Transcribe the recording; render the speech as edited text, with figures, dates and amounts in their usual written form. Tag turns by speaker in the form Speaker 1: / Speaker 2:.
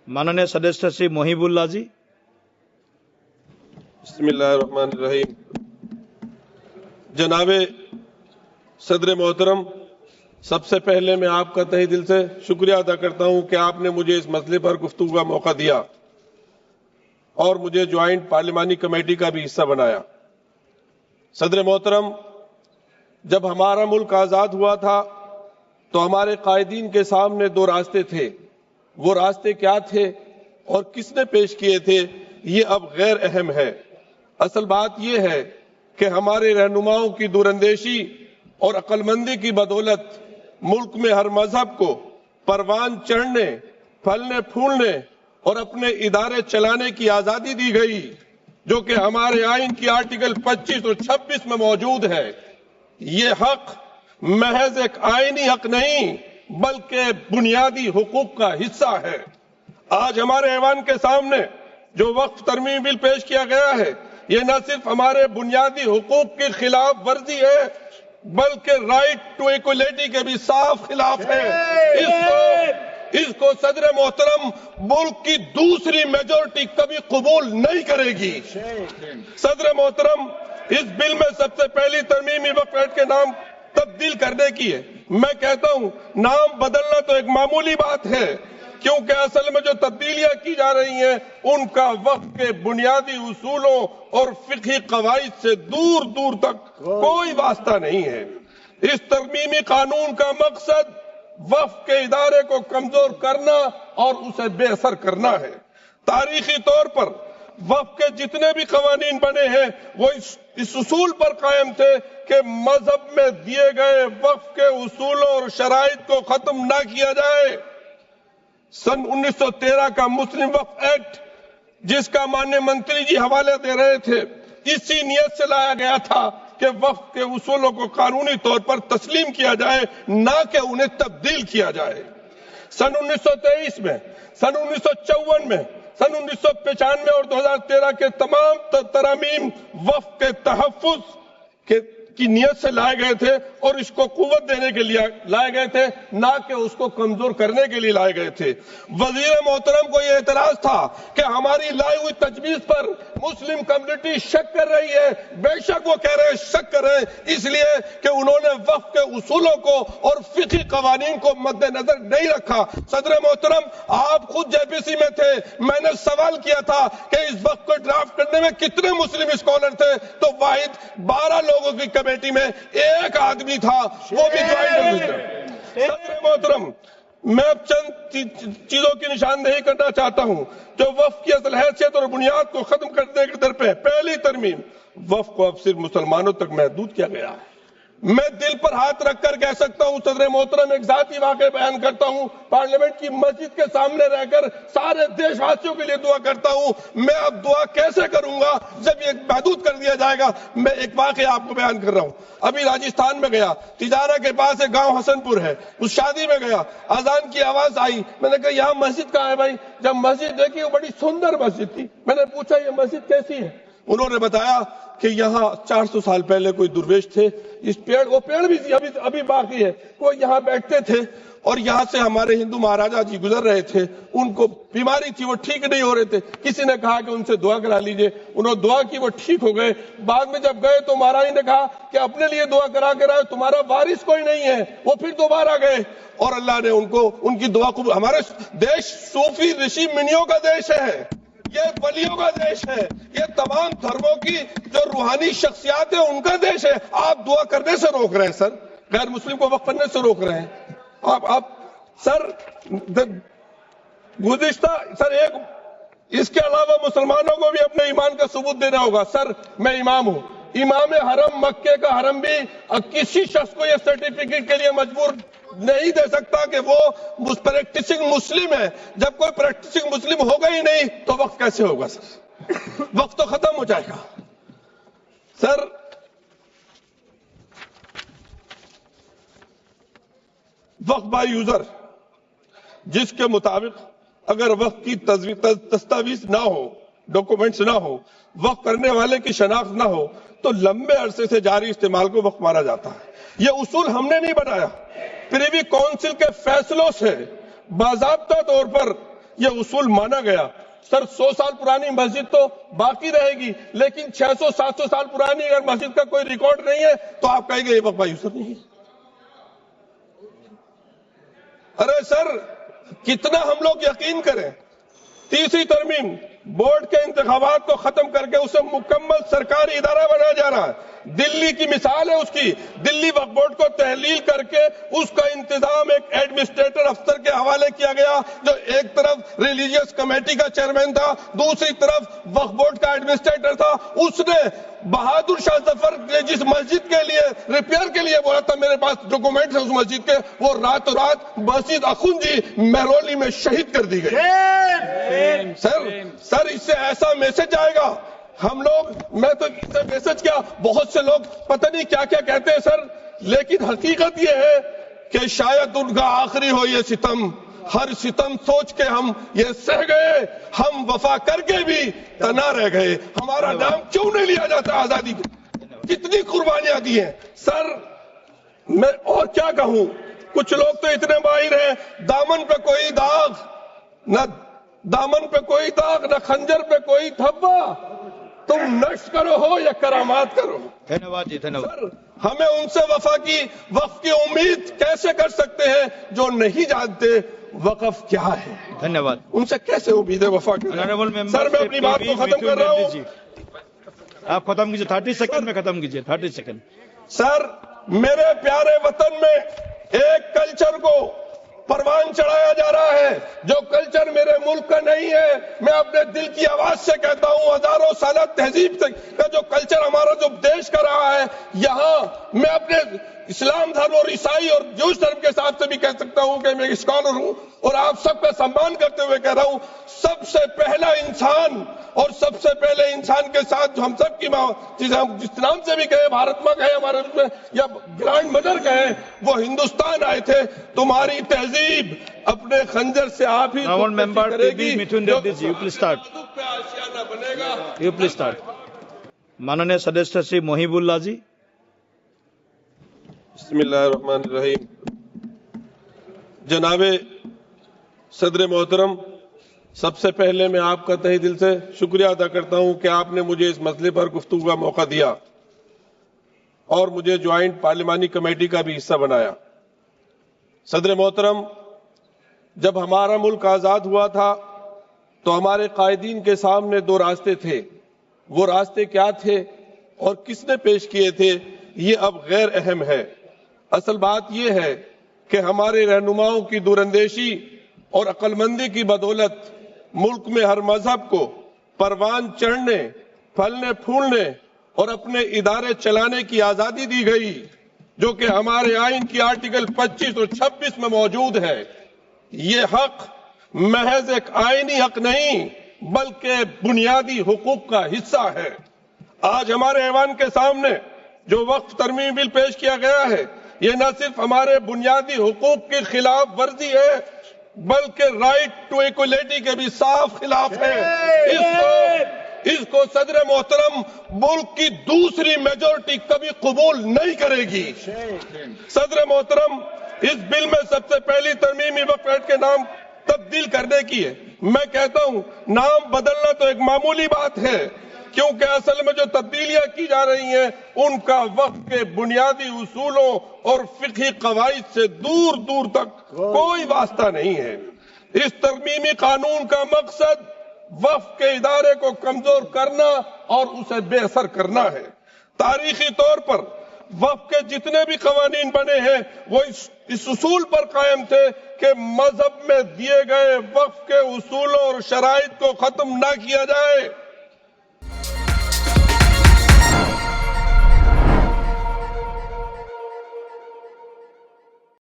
Speaker 1: माननीय सदस्य श्री मोहिबुल्लाह जी।
Speaker 2: बिस्मिल्लाहिर्रहमानिर्रहीम। जनाबे सदर मोहतरम, सबसे पहले मैं आपका तहे दिल से शुक्रिया अदा करता हूं कि आपने मुझे इस मसले पर गुफ्तगू का मौका दिया और मुझे ज्वाइंट पार्लिमानी कमेटी का भी हिस्सा बनाया। सदर मोहतरम, जब हमारा मुल्क आजाद हुआ था तो हमारे कायदीन के सामने दो रास्ते थे। वो रास्ते क्या थे और किसने पेश किए थे, ये अब गैर अहम है। असल बात यह है कि हमारे रहनुमाओं की दूरंदेशी और अक्लमंदी की बदौलत मुल्क में हर मजहब को परवान चढ़ने, फलने फूलने और अपने इदारे चलाने की आजादी दी गई, जो कि हमारे आइन की आर्टिकल 25 और 26 में मौजूद है। ये हक महज एक आईनी हक नहीं बल्कि बुनियादी हुकूक का हिस्सा है। आज हमारे ऐवान के सामने जो वक्फ तरमीम बिल पेश किया गया है, ये न सिर्फ हमारे बुनियादी हुकूक की खिलाफ वर्जी है बल्कि राइट टू इक्वलिटी के भी साफ खिलाफ है। इसको सदर मोहतरम मुल्क की दूसरी मेजोरिटी कभी कबूल नहीं करेगी। सदर मोहतरम, इस बिल में सबसे पहली तरमीमी वक्फ एक्ट के नाम तब्दील करने की है। मैं कहता हूं नाम बदलना तो एक मामूली बात है, क्योंकि असल में जो तब्दीलियां की जा रही हैं उनका वक्फ के बुनियादी उसूलों और फिक़ही कवाइद से दूर दूर तक कोई वास्ता नहीं है। इस तरमीमी कानून का मकसद वक्फ के इदारे को कमजोर करना और उसे बेअसर करना है। तारीखी तौर पर वक्फ के जितने भी कवानीन बने हैं वो इस उसूल पर कायम थे कि मजहब में दिए गए वक्फ के उसूलों और शराइत को खत्म ना किया जाए। सन 1913 का मुस्लिम वक्फ एक्ट, जिसका माननीय मंत्री जी हवाले दे रहे थे, इसी नियत से लाया गया था कि वक्फ के उसूलों को कानूनी तौर पर तस्लीम किया जाए, ना कि उन्हें तब्दील किया जाए। सन 1923 में, सन 1954 में, सन 1995 और 2013 के तमाम तरामीम वक्फ के तहफ़्फ़ुज़ की नियत से लाए गए थे और इसको कुव्वत देने के लिए लाए गए थे, ना कि उसको कमजोर करने के लिए लाए गए थे। वजीर मोहतरम को यह एतराज था कि हमारी लाई हुई तजवीज पर मुस्लिम कम्युनिटी शक कर रही है। बेशक वो कह रहे हैं शक कर रहे हैं, इसलिए कि उन्होंने वक्फ के उसूलों को और फिक़ही कवानीन को मद्देनजर नहीं रखा। सदर मोहतरम, आप खुद जेपीसी में थे, मैंने सवाल किया था कि इस वक्फ को ड्राफ्ट करने में कितने मुस्लिम स्कॉलर थे, तो वाहिद 12 लोगों की कमेटी में एक आदमी था, वो भी ज्वाइंट। सदर मोहतरम, मैं अब चंद चीजों की निशानदेही करना चाहता हूं जो वक्फ की असल हैसियत और बुनियाद को खत्म करने के दर पे। पहली तरमीम, वक्फ को अब सिर्फ मुसलमानों तक महदूद किया गया है। मैं दिल पर हाथ रखकर कह सकता हूं सदर मोहतरम, एक जाती वाक़या बयान करता हूं, पार्लियामेंट की मस्जिद के सामने रहकर सारे देशवासियों के लिए दुआ करता हूं। मैं अब दुआ कैसे करूंगा जब ये महदूद कर दिया जाएगा। मैं एक वाक़या आपको बयान कर रहा हूं। अभी राजस्थान में गया, तिजारा के पास एक गांव हसनपुर है, उस शादी में गया, अजान की आवाज आई। मैंने कहा यहाँ मस्जिद कहाँ है भाई? जब मस्जिद देखी वो बड़ी सुंदर मस्जिद थी। मैंने पूछा ये मस्जिद कैसी है? उन्होंने बताया कि यहाँ 400 साल पहले कोई दुर्वेश थे, इस पेड़, वो पेड़ भी अभी बाकी है, वो यहाँ बैठते थे और यहाँ से हमारे हिंदू महाराजा जी गुजर रहे थे, उनको बीमारी थी, वो ठीक नहीं हो रहे थे। किसी ने कहा कि उनसे दुआ करा लीजिए, उन्होंने दुआ की, वो ठीक हो गए। बाद में जब गए तो महाराज ने कहा कि अपने लिए दुआ करा के रहा, तुम्हारा वारिस कोई नहीं है। वो फिर दोबारा गए और अल्लाह ने उनको उनकी दुआ को। हमारे देश सूफी ऋषि मुनियों का देश है, ये वलियों का देश है, ये तमाम धर्मों की जो रूहानी शख्सियात है उनका देश है। आप दुआ करने से रोक रहे हैं सर, गैर मुस्लिम को वक्फ करने से रोक रहे हैं आप सर। गुज़िश्ता सर, एक इसके अलावा मुसलमानों को भी अपने ईमान का सबूत देना होगा। सर, मैं इमाम हूं, इमाम हरम, मक्के का हरम भी किसी शख्स को यह सर्टिफिकेट के लिए मजबूर नहीं दे सकता कि वो प्रैक्टिसिंग मुस्लिम है। जब कोई प्रैक्टिसिंग मुस्लिम होगा ही नहीं तो वक्त कैसे होगा सर? वक्त तो खत्म हो जाएगा सर। वक्त बाय यूजर, जिसके मुताबिक अगर वक्त की दस्तावेज ना हो, डॉक्यूमेंट्स ना हो, वक्त करने वाले की शनाख्त ना हो, तो लंबे अरसे से जारी इस्तेमाल को वक्त माना जाता है। यह उसूल हमने नहीं बनाया, प्रीवी काउंसिल के फैसलों से बाज़ाब्ता तौर पर یہ اصول مانا گیا. سر 100 سال پرانی مسجد تو باقی رہے گی، لیکن 600-700 سال پرانی اگر مسجد کا کوئی ریکارڈ نہیں ہے تو آپ کہیں گے یہ وقف یوسف نہیں ہے. ارے سر کتنا ہم لوگ یقین کریں. تیسری ترمیم بورڈ کے انتخابات کو ختم کر کے اسے مکمل سرکاری ادارہ بنایا جا رہا ہے. دلی کی مثال ہے اس کی. دلی وقف بورڈ کو تحلیل کر کے اس کا انتظام ایک ایڈمنسٹریٹر افسر کے حوالے کیا گیا، جو ایک طرف ریلیجیس کمیٹی کا چیئرمین تھا، دوسری طرف وقف بورڈ کا ایڈمنسٹریٹر تھا. اس نے بہادر شاہ ظفر نے جس مسجد کے لیے ریپیئر کے لیے بولا تھا، میرے پاس ڈاکومنٹس ہیں اس مسجد کے، وہ راتوں رات مسجد اخنجی مہرولی میں شہید کر دی گئی. سر اس سے ایسا میسج آئے گا. ہم لوگ، میں تو اس سے میسج کیا، بہت سے لوگ پتہ نہیں کیا کیا کہتے ہیں سر، لیکن حقیقت یہ ہے کہ شاید ان کا آخری ہو یہ ستم. ہر ستم سوچ کے ہم یہ سہ گئے، ہم وفا کر کے بھی تنا رہ گئے. ہمارا نام کیوں نہیں لیا جاتا آزادی کی؟ کتنی قربانیاں دی ہیں سر. میں اور کیا کہوں. کچھ لوگ تو اتنے ماہر ہیں، دامن پہ کوئی داغ نہ، دامن پہ کوئی داغ نہ، خنجر پہ کوئی دھبا، تم نشر کرو ہو یا کرامات کرو.
Speaker 1: دھنیواد جی، دھنیواد.
Speaker 2: سر ہمیں ان سے وقف کی امید کیسے کر سکتے ہیں جو نہیں جانتے وقف کیا ہے؟
Speaker 1: دھنیواد.
Speaker 2: ان سے کیسے امید ہے وفا کی؟ سر میں اپنی بات کو ختم کر رہا ہوں.
Speaker 1: آپ ختم کیجیے، 30 سیکنڈ میں ختم کیجیے، 30 سیکنڈ.
Speaker 2: سر میرے پیارے وطن میں ایک کلچر کو پروان چڑھایا جا رہا ہے جو کلچر میرے ملک کا نہیں ہے. میں اپنے دل کی آواز سے کہتا ہوں، ہزاروں سالہ تہذیب کا جو کلچر ہمارا جو دیش کا رہا ہے، یہاں میں اپنے اسلام دھرم اور عیسائی اور جوش دھرم کے ساتھ سے بھی کہہ سکتا ہوں کہ میں اسکالر ہوں، اور آپ سب کا سمان کرتے ہوئے کہہ رہا ہوں، سب سے پہلا انسان اور سب سے پہلے انسان کے ساتھ جو ہم سب کی ماں، ہم جس نام سے بھی کہیں، بھارت ماں کہیں ہمارے اس میں، یا گرانڈ مدر کہیں، وہ ہندوستان آئے تھے. تمہاری تہذیب اپنے خنجر سے آپ ہی
Speaker 1: کرے گی. You please start. ماننیہ سدسیہ شری محیب اللہ جی.
Speaker 2: بسم اللہ الرحمن الرحیم. جناب صدر محترم، سب سے پہلے میں آپ کا تہہ دل سے شکریہ ادا کرتا ہوں کہ آپ نے مجھے اس مسئلے پر گفتگو کا موقع دیا اور مجھے جوائنٹ پارلیمانی کمیٹی کا بھی حصہ بنایا. صدر محترم، جب ہمارا ملک آزاد ہوا تھا تو ہمارے قائدین کے سامنے 2 راستے تھے. وہ راستے کیا تھے اور کس نے پیش کیے تھے یہ اب غیر اہم ہے. اصل بات یہ ہے کہ ہمارے رہنماؤں کی دوراندیشی اور عقل مندی کی بدولت ملک میں ہر مذہب کو پروان چڑھنے، پھلنے پھولنے اور اپنے ادارے چلانے کی آزادی دی گئی، جو کہ ہمارے آئین کی آرٹیکل 25 اور 26 میں موجود ہے. یہ حق محض ایک آئینی حق نہیں بلکہ بنیادی حقوق کا حصہ ہے. آج ہمارے ایوان کے سامنے جو وقف ترمیم بل پیش کیا گیا ہے، یہ نہ صرف ہمارے بنیادی حقوق کی خلاف ورزی ہے بلکہ رائٹ ٹو ایکولیٹی کے بھی صاف خلاف ہے. اس کو صدر محترم ملک کی دوسری میجورٹی کبھی قبول نہیں کرے گی. صدر محترم، اس بل میں سب سے پہلی ترمیمی وقف ایکٹ کے نام تبدیل کرنے کی ہے. میں کہتا ہوں نام بدلنا تو ایک معمولی بات ہے، کیونکہ اصل میں جو تبدیلیاں کی جا رہی ہیں ان کا وقف کے بنیادی اصولوں اور فقہی قواعد سے دور دور تک کوئی واسطہ نہیں ہے. اس ترمیمی قانون کا مقصد وقف کے ادارے کو کمزور کرنا اور اسے بے اثر کرنا ہے. تاریخی طور پر وقف کے جتنے بھی قوانین بنے ہیں وہ اس اصول پر قائم تھے کہ مذہب میں دیے گئے وقف کے اصولوں اور شرائط کو ختم نہ کیا جائے.